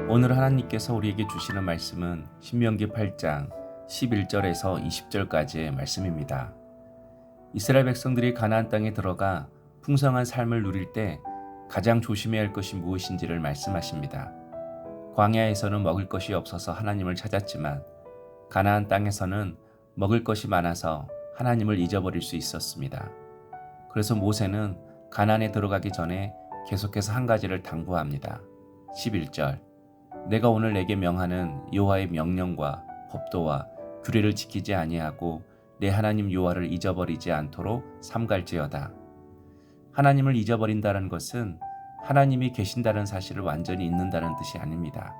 오늘 하나님께서 우리에게 주시는 말씀은 신명기 8장 11절에서 20절까지의 말씀입니다. 이스라엘 백성들이 가나안 땅에 들어가 풍성한 삶을 누릴 때 가장 조심해야 할 것이 무엇인지를 말씀하십니다. 광야에서는 먹을 것이 없어서 하나님을 찾았지만 가나안 땅에서는 먹을 것이 많아서 하나님을 잊어버릴 수 있었습니다. 그래서 모세는 가나안에 들어가기 전에 계속해서 한 가지를 당부합니다. 11절 내가 오늘 내게 명하는 여호와의 명령과 법도와 규례를 지키지 아니하고 내 하나님 여호와를 잊어버리지 않도록 삼갈지어다. 하나님을 잊어버린다는 것은 하나님이 계신다는 사실을 완전히 잊는다는 뜻이 아닙니다.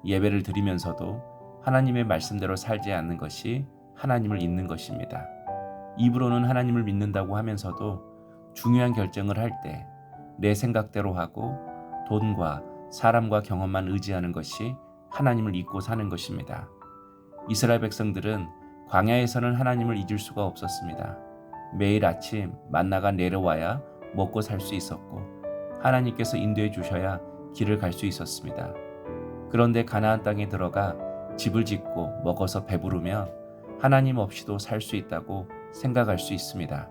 예배를 드리면서도 하나님의 말씀대로 살지 않는 것이 하나님을 잊는 것입니다. 입으로는 하나님을 믿는다고 하면서도 중요한 결정을 할 때 내 생각대로 하고 돈과 사람과 경험만 의지하는 것이 하나님을 잊고 사는 것입니다. 이스라엘 백성들은 광야에서는 하나님을 잊을 수가 없었습니다. 매일 아침 만나가 내려와야 먹고 살 수 있었고 하나님께서 인도해 주셔야 길을 갈 수 있었습니다. 그런데 가나안 땅에 들어가 집을 짓고 먹어서 배부르면 하나님 없이도 살 수 있다고 생각할 수 있습니다.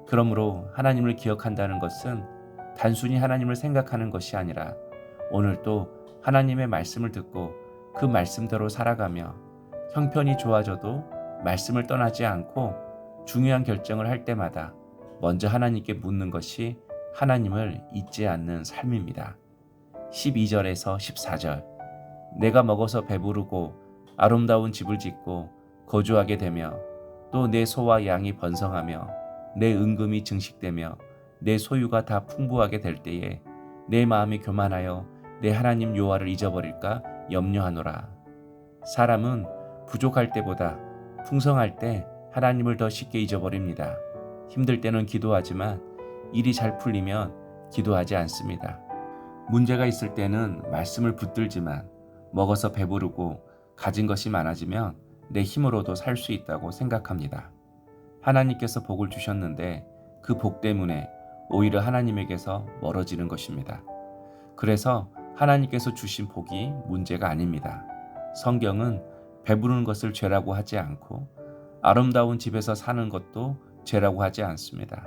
그러므로 하나님을 기억한다는 것은 단순히 하나님을 생각하는 것이 아니라 오늘도 하나님의 말씀을 듣고 그 말씀대로 살아가며 형편이 좋아져도 말씀을 떠나지 않고 중요한 결정을 할 때마다 먼저 하나님께 묻는 것이 하나님을 잊지 않는 삶입니다. 12절에서 14절 내가 먹어서 배부르고 아름다운 집을 짓고 거주하게 되며 또 내 소와 양이 번성하며 내 은금이 증식되며 내 소유가 다 풍부하게 될 때에 내 마음이 교만하여 내 하나님 여호와를 잊어버릴까 염려하노라. 사람은 부족할 때보다 풍성할 때 하나님을 더 쉽게 잊어버립니다. 힘들 때는 기도하지만 일이 잘 풀리면 기도하지 않습니다. 문제가 있을 때는 말씀을 붙들지만 먹어서 배부르고 가진 것이 많아지면 내 힘으로도 살 수 있다고 생각합니다. 하나님께서 복을 주셨는데 그 복 때문에 오히려 하나님에게서 멀어지는 것입니다. 그래서 하나님께서 주신 복이 문제가 아닙니다. 성경은 배부르는 것을 죄라고 하지 않고 아름다운 집에서 사는 것도 죄라고 하지 않습니다.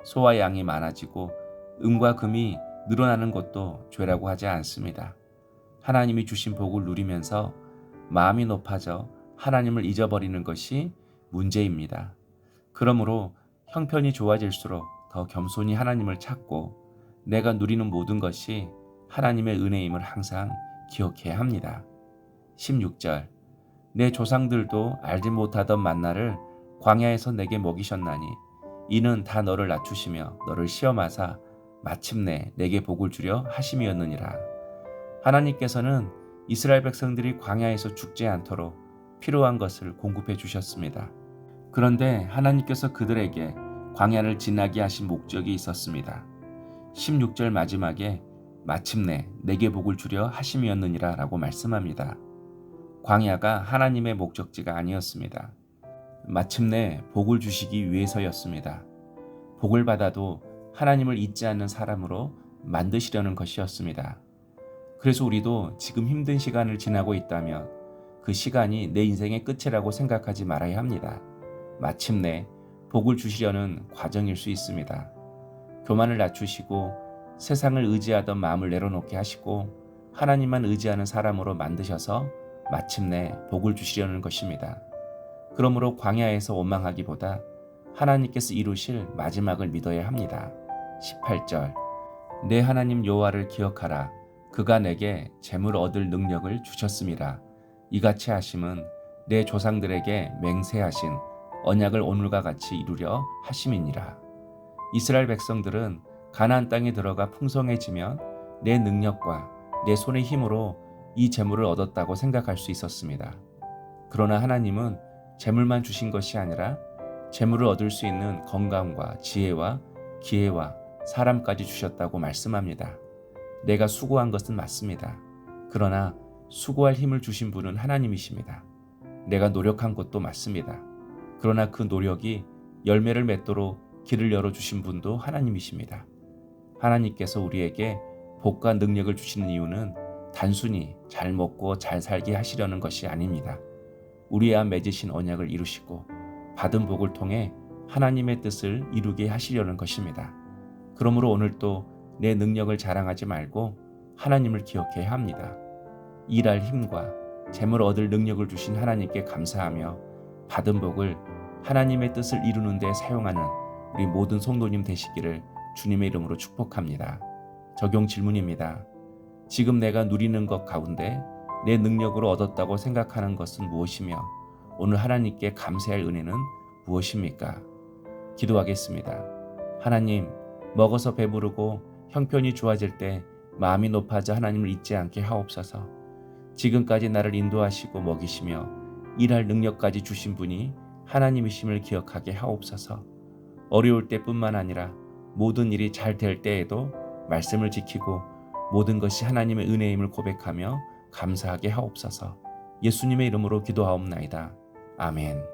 소와 양이 많아지고 은과 금이 늘어나는 것도 죄라고 하지 않습니다. 하나님이 주신 복을 누리면서 마음이 높아져 하나님을 잊어버리는 것이 문제입니다. 그러므로 형편이 좋아질수록 더 겸손히 하나님을 찾고 내가 누리는 모든 것이 하나님의 은혜임을 항상 기억해야 합니다. 16절 내 조상들도 알지 못하던 만나를 광야에서 내게 먹이셨나니 이는 다 너를 낮추시며 너를 시험하사 마침내 내게 복을 주려 하심이었느니라. 하나님께서는 이스라엘 백성들이 광야에서 죽지 않도록 필요한 것을 공급해 주셨습니다. 그런데 하나님께서 그들에게 광야를 지나게 하신 목적이 있었습니다. 16절 마지막에 마침내 내게 복을 주려 하심이었느니라 라고 말씀합니다. 광야가 하나님의 목적지가 아니었습니다. 마침내 복을 주시기 위해서였습니다. 복을 받아도 하나님을 잊지 않는 사람으로 만드시려는 것이었습니다. 그래서 우리도 지금 힘든 시간을 지나고 있다면 그 시간이 내 인생의 끝이라고 생각하지 말아야 합니다. 마침내 복을 주시려는 과정일 수 있습니다. 교만을 낮추시고 세상을 의지하던 마음을 내려놓게 하시고 하나님만 의지하는 사람으로 만드셔서 마침내 복을 주시려는 것입니다. 그러므로 광야에서 원망하기보다 하나님께서 이루실 마지막을 믿어야 합니다. 18절 내 하나님 여호와를 기억하라. 그가 내게 재물 얻을 능력을 주셨음이라. 이같이 하심은 내 조상들에게 맹세하신 언약을 오늘과 같이 이루려 하심이니라. 이스라엘 백성들은 가나안 땅에 들어가 풍성해지면 내 능력과 내 손의 힘으로 이 재물을 얻었다고 생각할 수 있었습니다. 그러나 하나님은 재물만 주신 것이 아니라 재물을 얻을 수 있는 건강과 지혜와 기회와 사람까지 주셨다고 말씀합니다. 내가 수고한 것은 맞습니다. 그러나 수고할 힘을 주신 분은 하나님이십니다. 내가 노력한 것도 맞습니다. 그러나 그 노력이 열매를 맺도록 길을 열어주신 분도 하나님이십니다. 하나님께서 우리에게 복과 능력을 주시는 이유는 단순히 잘 먹고 잘 살게 하시려는 것이 아닙니다. 우리와 맺으신 언약을 이루시고 받은 복을 통해 하나님의 뜻을 이루게 하시려는 것입니다. 그러므로 오늘도 내 능력을 자랑하지 말고 하나님을 기억해야 합니다. 일할 힘과 재물 얻을 능력을 주신 하나님께 감사하며 받은 복을 하나님의 뜻을 이루는 데 사용하는 우리 모든 성도님 되시기를 주님의 이름으로 축복합니다. 적용 질문입니다. 지금 내가 누리는 것 가운데 내 능력으로 얻었다고 생각하는 것은 무엇이며 오늘 하나님께 감사할 은혜는 무엇입니까? 기도하겠습니다. 하나님, 먹어서 배부르고 형편이 좋아질 때 마음이 높아져 하나님을 잊지 않게 하옵소서. 지금까지 나를 인도하시고 먹이시며 일할 능력까지 주신 분이 하나님이심을 기억하게 하옵소서. 어려울 때뿐만 아니라 모든 일이 잘 될 때에도 말씀을 지키고 모든 것이 하나님의 은혜임을 고백하며 감사하게 하옵소서. 예수님의 이름으로 기도하옵나이다. 아멘.